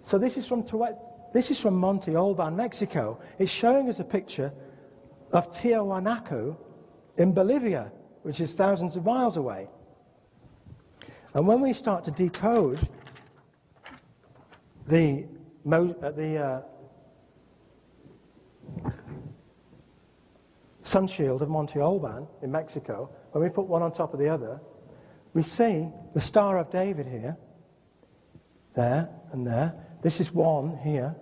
So this is from Monte Alban, Mexico. It's showing us a picture of Tiwanaku in Bolivia, which is thousands of miles away. And when we start to decode the sun shield of Monte Alban in Mexico, when we put one on top of the other, we see the Star of David here, there and there. This is one here.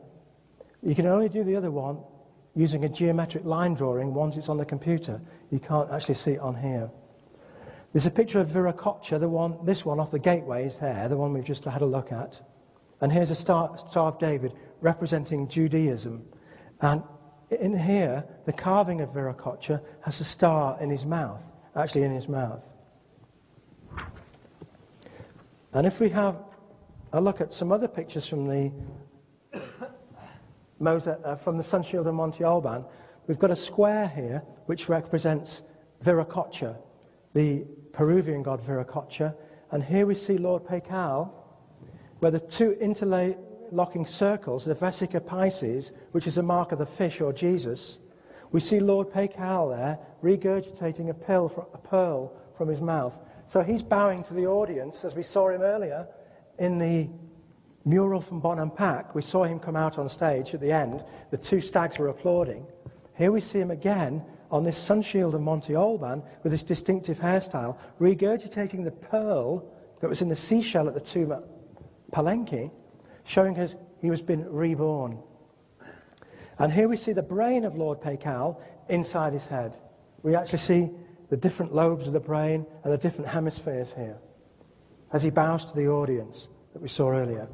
You can only do the other one using a geometric line drawing once it's on the computer. You can't actually see it on here. There's a picture of Viracocha, this one off the gateway is there, the one we've just had a look at. And here's a Star of David representing Judaism. And in here, the carving of Viracocha has a star in his mouth, actually in his mouth. And if we have a look at some other pictures from the sun shield of Monte Alban, we've got a square here which represents Viracocha, the Peruvian god Viracocha. And here we see Lord Pacal, where the two interlocking circles, the Vesica Pisces, which is a mark of the fish or Jesus. We see Lord Pacal there regurgitating a pearl from his mouth. So he's bowing to the audience, as we saw him earlier in the mural from Bonampak. We saw him come out on stage at the end. The two stags were applauding. Here we see him again on this sun shield of Monte Alban with this distinctive hairstyle, regurgitating the pearl that was in the seashell at the tomb at Palenque, showing us he was been reborn. And here we see the brain of Lord Pacal inside his head. We actually see the different lobes of the brain and the different hemispheres here as he bows to the audience that we saw earlier.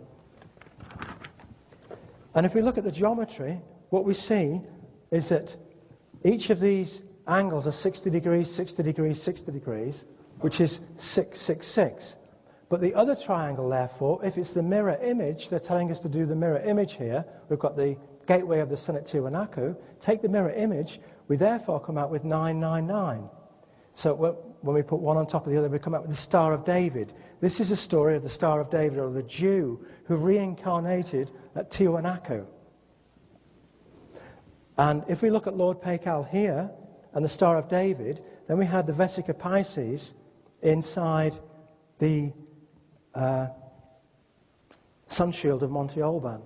And if we look at the geometry, what we see is that each of these angles are 60 degrees, 60 degrees, 60 degrees, which is 666. But the other triangle, therefore, if it's the mirror image, they're telling us to do the mirror image here. We've got the gateway of the sun at Tiwanaku. Take the mirror image, we therefore come out with 999. So when we put one on top of the other, we come out with the Star of David. This is a story of the Star of David, or the Jew who reincarnated at Tiwanaku. And if we look at Lord Pacal here and the Star of David, then we had the Vesica Pisces inside the sun shield of Monte Alban.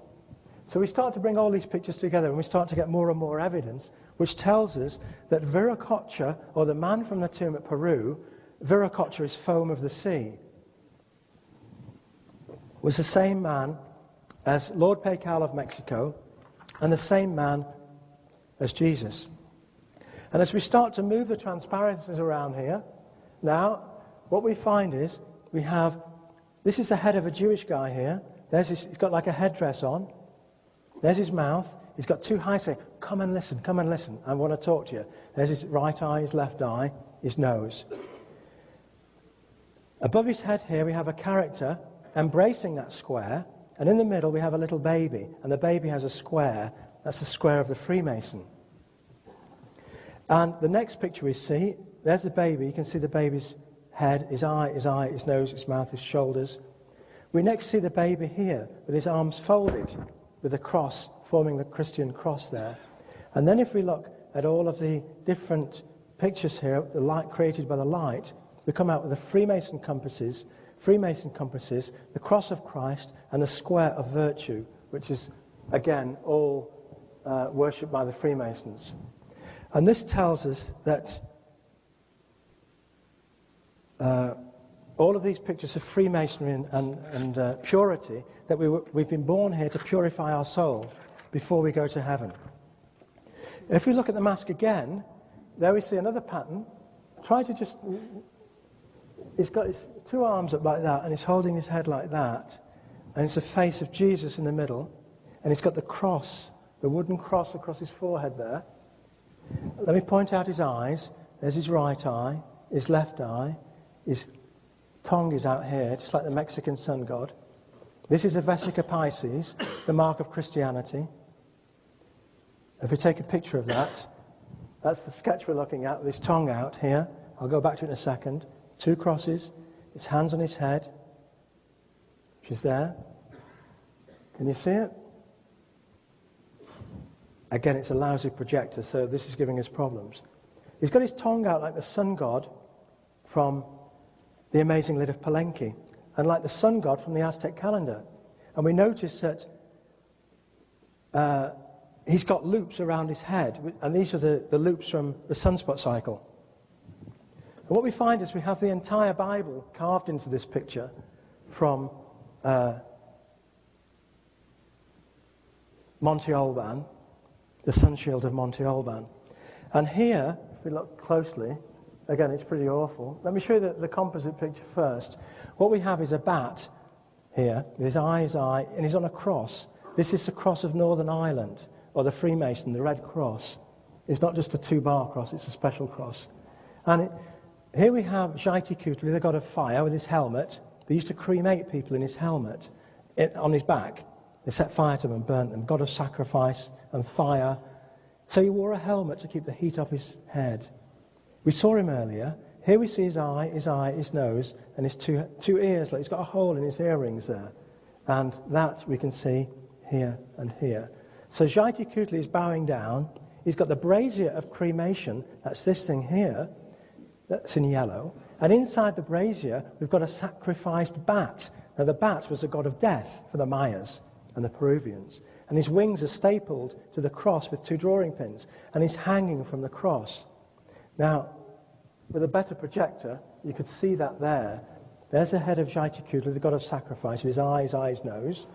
So we start to bring all these pictures together and we start to get more and more evidence which tells us that Viracocha, or the man from the tomb at Peru, Viracocha is foam of the sea, was the same man as Lord Pacal of Mexico and the same man as Jesus. And as we start to move the transparencies around here, now what we find is we have, this is the head of a Jewish guy here. He's got like a headdress on. There's his mouth. He's got two eyes saying, come and listen, I want to talk to you. There's his right eye, his left eye, his nose. Above his head here we have a character embracing that square, and in the middle we have a little baby, and the baby has a square. That's the square of the Freemason. And the next picture we see, there's the baby. You can see the baby's head, his eye, his nose, his mouth, his shoulders. We next see the baby here with his arms folded, with a cross, forming the Christian cross there. And then if we look at all of the different pictures here, the light created by the light, we come out with the Freemason compasses, the cross of Christ, and the square of virtue, which is, again, all worshipped by the Freemasons. And this tells us that all of these pictures of Freemasonry and purity, that we've been born here to purify our soul before we go to heaven. If we look at the mask again, there we see another pattern. Try to just... He's got his two arms up like that, and he's holding his head like that, and it's the face of Jesus in the middle, and he's got the cross, the wooden cross across his forehead there. Let me point out his eyes. There's his right eye, his left eye, his tongue is out here, just like the Mexican sun god. This is the Vesica Pisces, the mark of Christianity. If we take a picture of that, that's the sketch we're looking at with his tongue out here. I'll go back to it in a second. Two crosses, his hands on his head, which is there. Can you see it? Again, it's a lousy projector, so this is giving us problems. He's got his tongue out like the sun god from the Amazing Lid of Palenque, and like the sun god from the Aztec calendar. And we notice that he's got loops around his head, and these are the loops from the sunspot cycle. And what we find is we have the entire Bible carved into this picture from Monte Alban, the sun shield of Monte Alban. And here, if we look closely, again, it's pretty awful. Let me show you the composite picture first. What we have is a bat here, with his eye, and he's on a cross. This is the cross of Northern Ireland, or the Freemason, the Red Cross. It's not just a 2-bar cross, it's a special cross. And here we have Viracocha, the god of fire, with his helmet. They used to cremate people in his helmet, on his back. They set fire to them and burnt them. God of sacrifice and fire. So he wore a helmet to keep the heat off his head. We saw him earlier. Here we see his nose, and his two ears. Like he's got a hole in his earrings there. And that we can see here and here. So Viracocha is bowing down. He's got the brazier of cremation. That's this thing here. That's in yellow. And inside the brazier, we've got a sacrificed bat. Now, the bat was the god of death for the Mayas and the Peruvians. And his wings are stapled to the cross with 2 drawing pins. And he's hanging from the cross. Now, with a better projector, you could see that there. There's the head of Viracocha, the god of sacrifice, with his eyes, nose.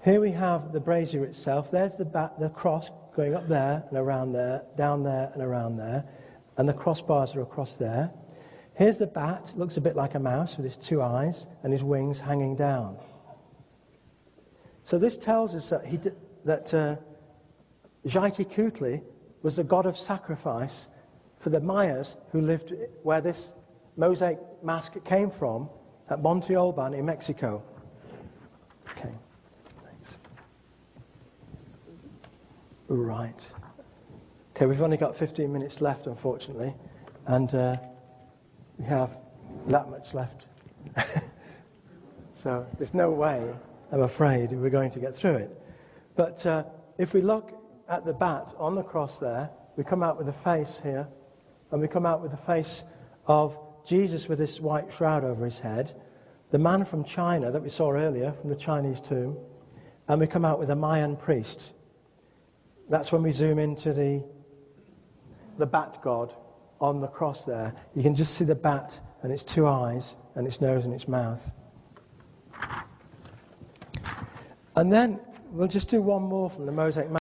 Here we have the brazier itself. There's the cross going up there and around there, down there and around there. And the crossbars are across there. Here's the bat. Looks a bit like a mouse with his 2 eyes and his wings hanging down. So this tells us that Viracocha was the god of sacrifice for the Mayas who lived where this mosaic mask came from, at Monte Alban in Mexico. Okay, thanks. Right. Okay, we've only got 15 minutes left, unfortunately, and we have that much left. So there's no way, I'm afraid, we're going to get through it. But if we look at the bat on the cross there, we come out with a face here, and we come out with the face of Jesus with this white shroud over his head, the man from China that we saw earlier, from the Chinese tomb, and we come out with a Mayan priest. That's when we zoom into the bat god on the cross there. You can just see the bat and its 2 eyes and its nose and its mouth. And then we'll just do one more from the mosaic